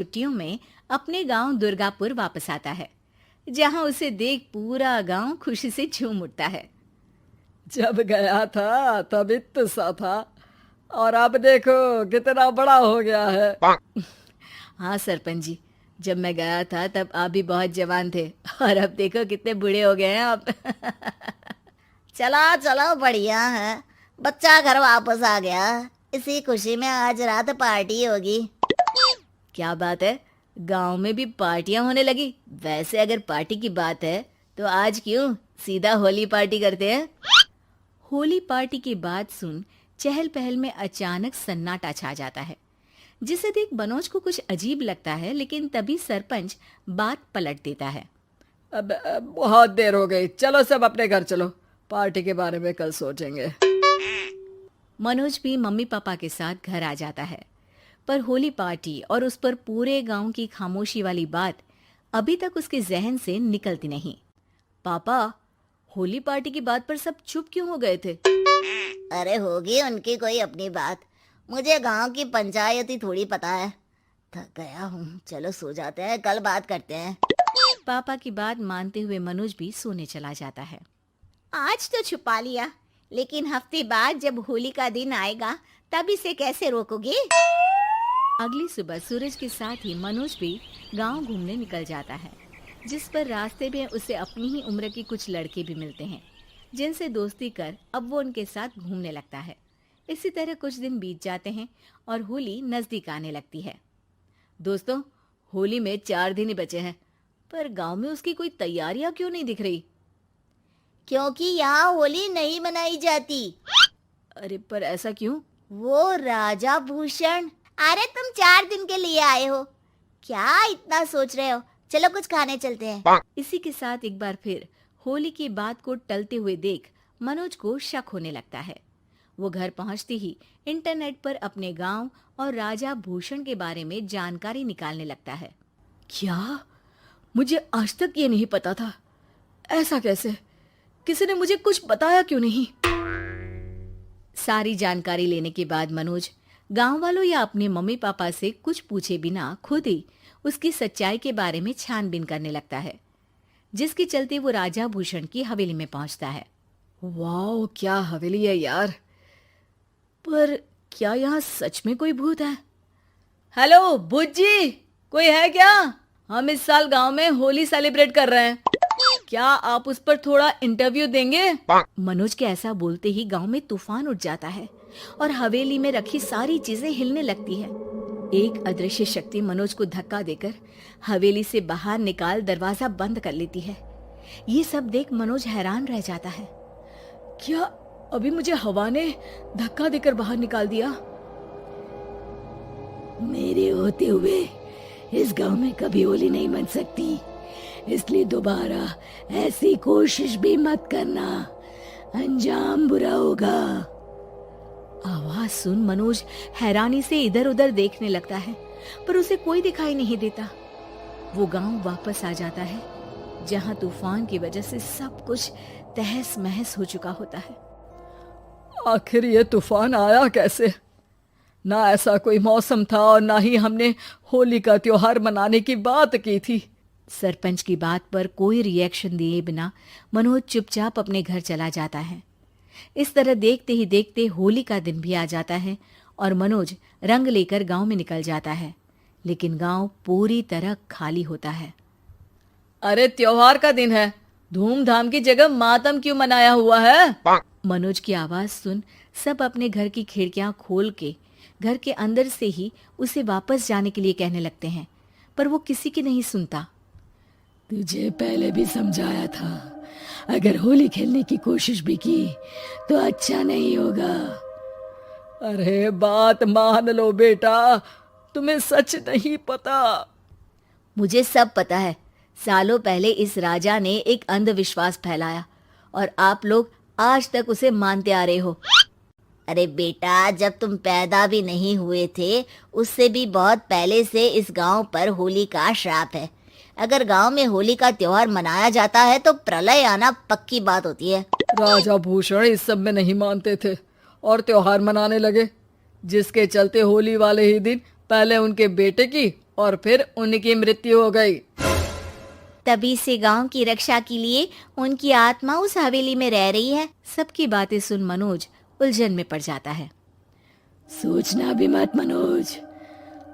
छुट्टियों में अपने गांव दुर्गापुर वापस आता है, जहां उसे देख पूरा गांव खुशी से झूम उठता है। जब गया था तब इतना सा था और अब देखो कितना बड़ा हो गया है। हाँ सरपंच जी, जब मैं गया था तब आप भी बहुत जवान थे और अब देखो कितने बूढ़े हो गए हैं आप। चलो चलो, बढ़िया है। बच्चा घर वापस आ गया। इसी खुशी में आज रात पार्टी होगी। क्या बात है, गांव में भी पार्टियां होने लगी। वैसे अगर पार्टी की बात है तो आज क्यों सीधा होली पार्टी करते हैं। होली पार्टी की बात सुन चहल पहल में अचानक सन्नाटा छा जाता है, जिसे देख मनोज को कुछ अजीब लगता है, लेकिन तभी सरपंच बात पलट देता है। अब बहुत देर हो गई, चलो सब अपने घर चलो, पार्टी के बारे में कल सोचेंगे। मनोज भी मम्मी पापा के साथ घर आ जाता है, पर होली पार्टी और उस पर पूरे गांव की खामोशी वाली बात अभी तक उसके जहन से निकलती नहीं। पापा, होली पार्टी की बात पर सब चुप क्यों हो गए थे। अरे होगी उनकी कोई अपनी बात। मुझे गांव की पंचायत ही थोड़ी पता है। थक गया हूँ, चलो सो जाते हैं, कल बात करते हैं। पापा की बात मानते हुए मनोज भी सोने चला जाता है। आज तो छुपा लिया, लेकिन हफ्ते बाद जब होली का दिन आएगा तब इसे कैसे रोकोगे। अगली सुबह सूरज के साथ ही मनोज भी गांव घूमने निकल जाता है, जिस पर रास्ते में उसे अपनी ही उम्र के कुछ लड़के भी मिलते हैं, जिनसे दोस्ती कर अब वो उनके साथ घूमने लगता है। इसी तरह कुछ दिन बीत जाते हैं और होली नजदीक आने लगती है। दोस्तों, होली में 4 दिन ही बचे हैं, पर गांव में उसकी कोई तैयारियां क्यों नहीं दिख रही। क्योंकि यहाँ होली नहीं मनाई जाती। अरे पर ऐसा क्यों। वो राजा भूषण। अरे तुम 4 दिन के लिए आए हो, क्या इतना सोच रहे हो। चलो कुछ खाने चलते हैं। इसी के साथ एक बार फिर होली की बात को टलते हुए देख मनोज को शक होने लगता है। वो घर पहुंचते ही इंटरनेट पर अपने गांव और राजा भूषण के बारे में जानकारी निकालने लगता है। क्या? मुझे आज तक ये नहीं पता था। ऐसा कैसे? किसी ने मुझे कुछ बताया क्यों नहीं? सारी जानकारी लेने के बाद मनोज गांव वालों या अपने मम्मी पापा से कुछ पूछे बिना खुद ही उसकी सच्चाई के बारे में छानबीन करने लगता है, जिसके चलते वो राजा भूषण की हवेली में पहुंचता है। वाह, क्या हवेली है यार। पर क्या यहाँ सच में कोई भूत है? हेलो भूत जी, कोई है क्या? हम इस साल गांव में होली सेलिब्रेट कर रहे हैं, क्या आप उस पर थोड़ा इंटरव्यू देंगे? मनोज के ऐसा बोलते ही गांव में तूफान उठ जाता है और हवेली में रखी सारी चीजें हिलने लगती है। एक अदृश्य शक्ति मनोज को धक्का देकर हवेली से बाहर निकाल दरवाजा बंद कर लेती है। ये सब देख मनोज हैरान रह जाता है। क्या अभी मुझे हवा ने धक्का देकर बाहर निकाल दिया? मेरे होते हुए इस गांव में कभी होली नहीं मन सकती, इसलिए दोबारा ऐसी कोशिश भी मत करना, अंजाम बुरा होगा। आवाज सुन मनोज हैरानी से इधर उधर देखने लगता है, पर उसे कोई दिखाई नहीं देता। वो गांव वापस आ जाता है, जहां तूफान की वजह से सब कुछ तहस महस हो चुका होता है। आखिर ये तूफान आया कैसे? ना ऐसा कोई मौसम था और ना ही हमने होली का त्योहार मनाने की बात की थी। सरपंच की बात पर कोई रिएक्शन दिए बिना मनोज चुपचाप अपने घर चला जाता है। इस तरह देखते ही देखते होली का दिन भी आ जाता है और मनोज रंग लेकर गांव में निकल जाता है, लेकिन गांव पूरी तरह खाली होता है। अरे त्योहार का दिन है, धूमधाम की जगह मातम क्यों मनाया हुआ है? मनोज की आवाज सुन सब अपने घर की खिड़कियां खोल के घर के अंदर से ही उसे वापस जाने के लिए कहने लगते हैं, पर वो किसी की नहीं सुनता। तुझे पहले भी समझाया था, अगर होली खेलने की कोशिश भी की तो अच्छा नहीं होगा। अरे बात मान लो बेटा, तुम्हें सच नहीं पता। मुझे सब पता है। सालों पहले इस राजा ने एक अंधविश्वास फैलाया और आप लोग आज तक उसे मानते आ रहे हो। अरे बेटा, जब तुम पैदा भी नहीं हुए थे उससे भी बहुत पहले से इस गांव पर होली का श्राप है। अगर गांव में होली का त्योहार मनाया जाता है तो प्रलय आना पक्की बात होती है। राजा भूषण इस सब में नहीं मानते थे और त्योहार मनाने लगे, जिसके चलते होली वाले ही दिन पहले उनके बेटे की और फिर उनकी मृत्यु हो गई। तभी से गांव की रक्षा के लिए उनकी आत्मा उस हवेली में रह रही है। सबकी बातें सुन मनोज उलझन में पड़ जाता है। सोचना भी मत मनोज,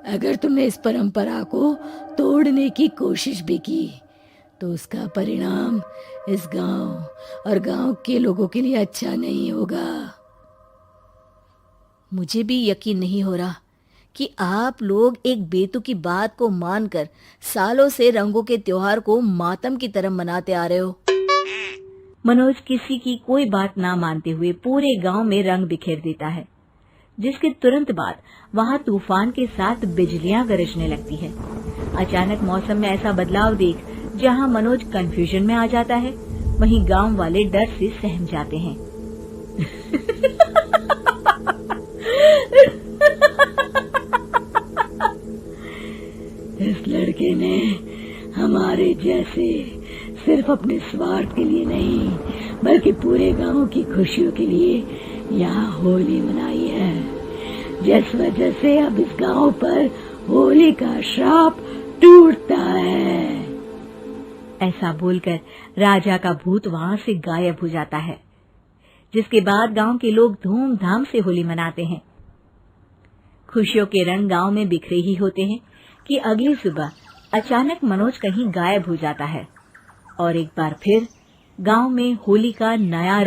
अगर तुमने इस परंपरा को तोड़ने की कोशिश भी की तो उसका परिणाम इस गांव और गांव के लोगों के लिए अच्छा नहीं होगा। मुझे भी यकीन नहीं हो रहा कि आप लोग एक बेतुकी बात को मानकर सालों से रंगों के त्योहार को मातम की तरह मनाते आ रहे हो। मनोज किसी की कोई बात ना मानते हुए पूरे गांव में रंग बिखेर देता है, जिसके तुरंत बाद वहां तूफान के साथ बिजलियां गरजने लगती है। अचानक मौसम में ऐसा बदलाव देख जहां मनोज कंफ्यूजन में आ जाता है, वहीं गांव वाले डर से सहम जाते हैं। इस लड़के ने हमारे जैसे सिर्फ अपने स्वार्थ के लिए नहीं बल्कि पूरे गांव की खुशियों के लिए यहाँ होली मनाई है, जिस वजह से अब इस गांव पर होली का श्राप टूटता है। ऐसा बोलकर राजा का भूत वहां से गायब हो जाता है, जिसके बाद गांव के लोग धूमधाम से होली मनाते हैं। खुशियों के रंग गांव में बिखरे ही होते हैं कि अगली सुबह अचानक मनोज कहीं गायब हो जाता है और एक बार फिर गांव में होली का नया